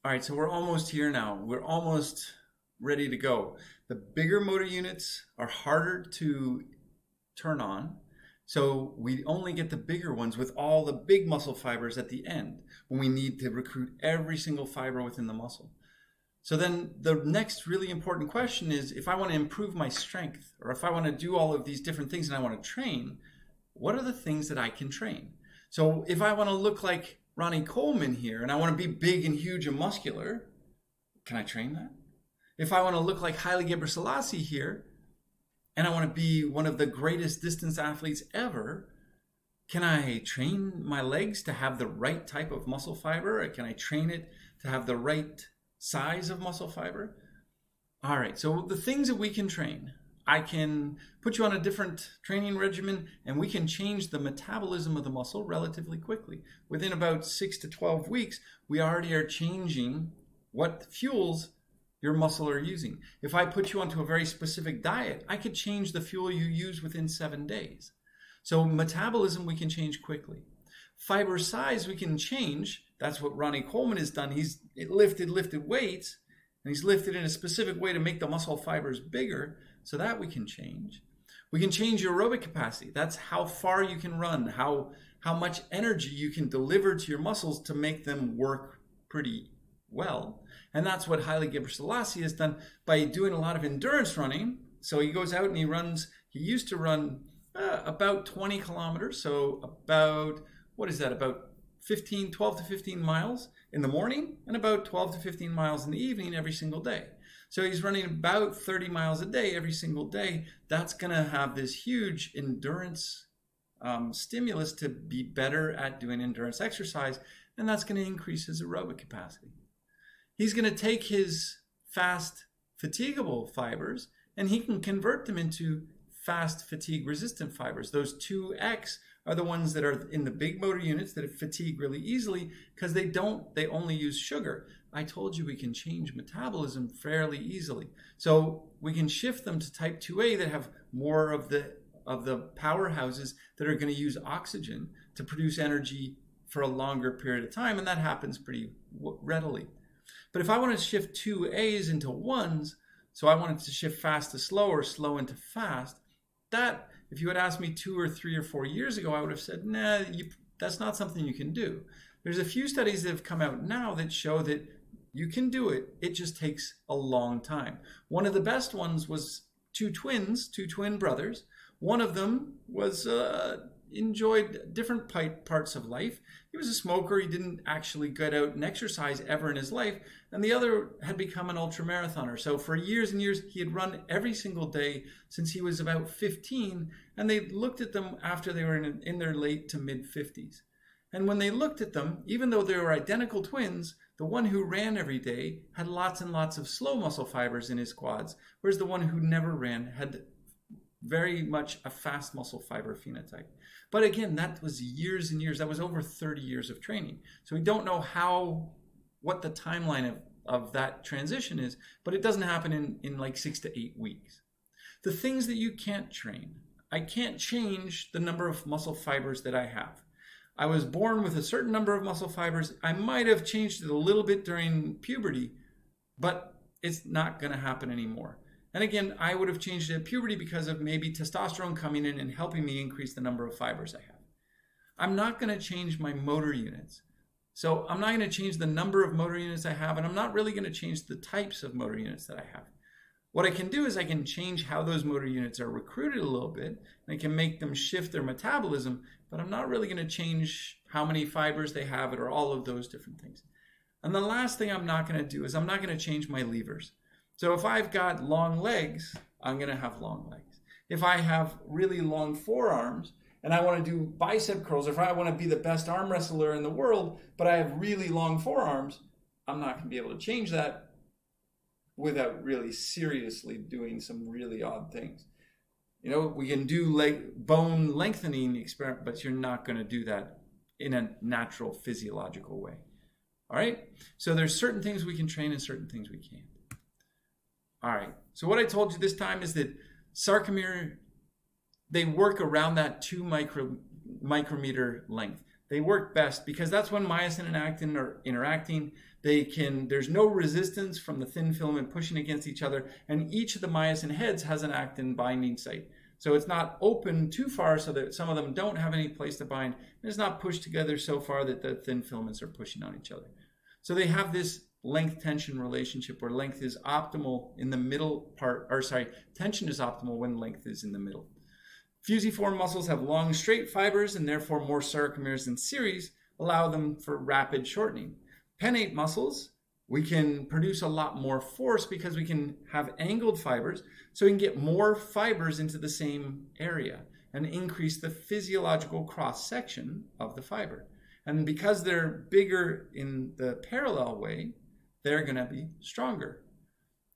All right, so we're almost here now. We're almost ready to go. The bigger motor units are harder to turn on. So we only get the bigger ones with all the big muscle fibers at the end when we need to recruit every single fiber within the muscle. So then the next really important question is, if I want to improve my strength, or if I want to do all of these different things and I want to train, what are the things that I can train? So if I want to look like Ronnie Coleman here and I want to be big and huge and muscular, can I train that? If I want to look like Haile Gebrselassie here and I want to be one of the greatest distance athletes ever, can I train my legs to have the right type of muscle fiber? Or can I train it to have the right size of muscle fiber? All right, so the things that we can train, I can put you on a different training regimen and we can change the metabolism of the muscle relatively quickly. Within about 6 to 12 weeks, we already are changing what fuels your muscle are using. If I put you onto a very specific diet, I could change the fuel you use within 7 days. So metabolism we can change quickly. Fiber size we can change. That's what Ronnie Coleman has done. He's lifted weights, and he's lifted in a specific way to make the muscle fibers bigger, so that we can change. We can change your aerobic capacity. That's how far you can run, how much energy you can deliver to your muscles to make them work pretty well. And that's what Haile Gebrselassie has done by doing a lot of endurance running. So he goes out and he used to run about 20 kilometers, so about, about 12 to 15 miles in the morning and about 12 to 15 miles in the evening every single day. So he's running about 30 miles a day every single day. That's going to have this huge endurance stimulus to be better at doing endurance exercise, and that's going to increase his aerobic capacity. He's going to take his fast fatigable fibers and he can convert them into fast fatigue resistant fibers. Those 2X are the ones that are in the big motor units that fatigue really easily because they only use sugar. I told you we can change metabolism fairly easily. So we can shift them to type 2A that have more of the powerhouses that are going to use oxygen to produce energy for a longer period of time, and that happens pretty readily. But if I want to shift 2As into 1s, so I wanted to shift fast to slow or slow into fast, that, if you had asked me 2 or 3 or 4 years ago, I would have said, nah, that's not something you can do. There's a few studies that have come out now that show that you can do it. It just takes a long time. One of the best ones was two twin brothers. One of them was enjoyed different parts of life. He was a smoker. He didn't actually get out and exercise ever in his life. And the other had become an ultramarathoner. So for years and years, he had run every single day since he was about 15. And they looked at them after they were in their late to mid 50s. And when they looked at them, even though they were identical twins, the one who ran every day had lots and lots of slow muscle fibers in his quads, whereas the one who never ran had very much a fast muscle fiber phenotype. But again, that was years and years. That was over 30 years of training. So we don't know what the timeline of that transition is, but it doesn't happen in like 6 to 8 weeks. The things that you can't train. I can't change the number of muscle fibers that I have. I was born with a certain number of muscle fibers. I might have changed it a little bit during puberty, but it's not going to happen anymore. And again, I would have changed it at puberty because of maybe testosterone coming in and helping me increase the number of fibers I have. I'm not going to change my motor units. So I'm not going to change the number of motor units I have, and I'm not really going to change the types of motor units that I have. What I can do is I can change how those motor units are recruited a little bit, and I can make them shift their metabolism, but I'm not really going to change how many fibers they have or all of those different things. And the last thing I'm not going to do is I'm not going to change my levers. So if I've got long legs, I'm going to have long legs. If I have really long forearms and I want to do bicep curls, or if I want to be the best arm wrestler in the world, but I have really long forearms, I'm not going to be able to change that without really seriously doing some really odd things. You know, we can do bone lengthening experiment, but you're not going to do that in a natural physiological way. All right? So there's certain things we can train and certain things we can't. All right, so what I told you this time is that sarcomere, they work around that 2 micrometer length. they work best because that's when myosin and actin are interacting. There's no resistance from the thin filament pushing against each other, and each of the myosin heads has an actin binding site. So it's not open too far so that some of them don't have any place to bind, and it's not pushed together so far that the thin filaments are pushing on each other. So they have this length tension relationship where length is optimal in the middle part, tension is optimal when length is in the middle. Fusiform muscles have long straight fibers and therefore more sarcomeres than series, allow them for rapid shortening. Pennate muscles, we can produce a lot more force because we can have angled fibers, so we can get more fibers into the same area and increase the physiological cross-section of the fiber. And because they're bigger in the parallel way, they're going to be stronger.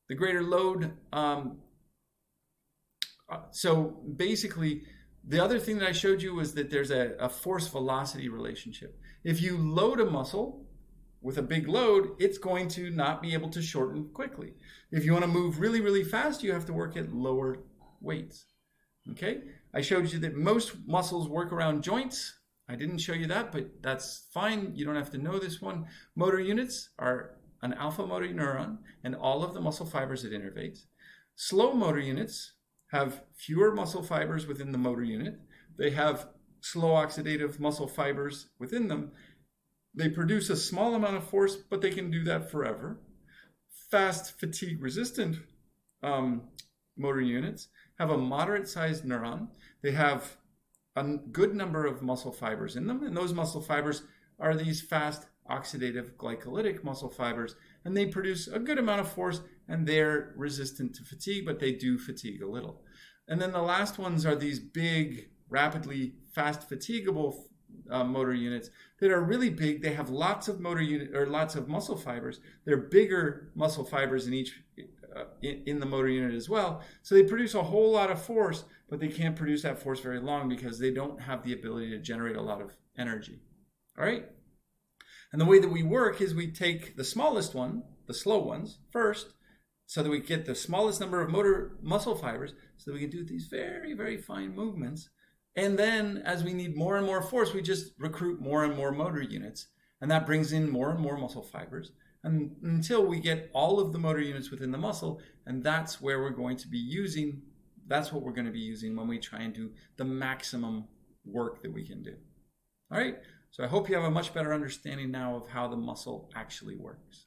The greater load, so basically, the other thing that I showed you was that there's a force-velocity relationship. If you load a muscle with a big load, it's going to not be able to shorten quickly. If you want to move really, really fast, you have to work at lower weights. Okay? I showed you that most muscles work around joints. I didn't show you that, but that's fine. You don't have to know this one. Motor units are an alpha motor neuron and all of the muscle fibers it innervates. Slow motor units have fewer muscle fibers within the motor unit. They have slow oxidative muscle fibers within them. They produce a small amount of force, but they can do that forever. Fast fatigue resistant motor units have a moderate sized neuron. They have a good number of muscle fibers in them, and those muscle fibers are these fast oxidative glycolytic muscle fibers, and they produce a good amount of force, and they're resistant to fatigue, but they do fatigue a little. And then the last ones are these big, rapidly fast fatigable motor units that are really big. They have lots of lots of muscle fibers. They're bigger muscle fibers in each in the motor unit as well. So they produce a whole lot of force, but they can't produce that force very long because they don't have the ability to generate a lot of energy. All right? And the way that we work is we take the smallest one, the slow ones, first, so that we get the smallest number of muscle fibers so that we can do these very, very fine movements. And then as we need more and more force, we just recruit more and more motor units. And that brings in more and more muscle fibers until we get all of the motor units within the muscle. And that's where we're going to be using, that's what we're going to be using when we try and do the maximum work that we can do. All right? So I hope you have a much better understanding now of how the muscle actually works.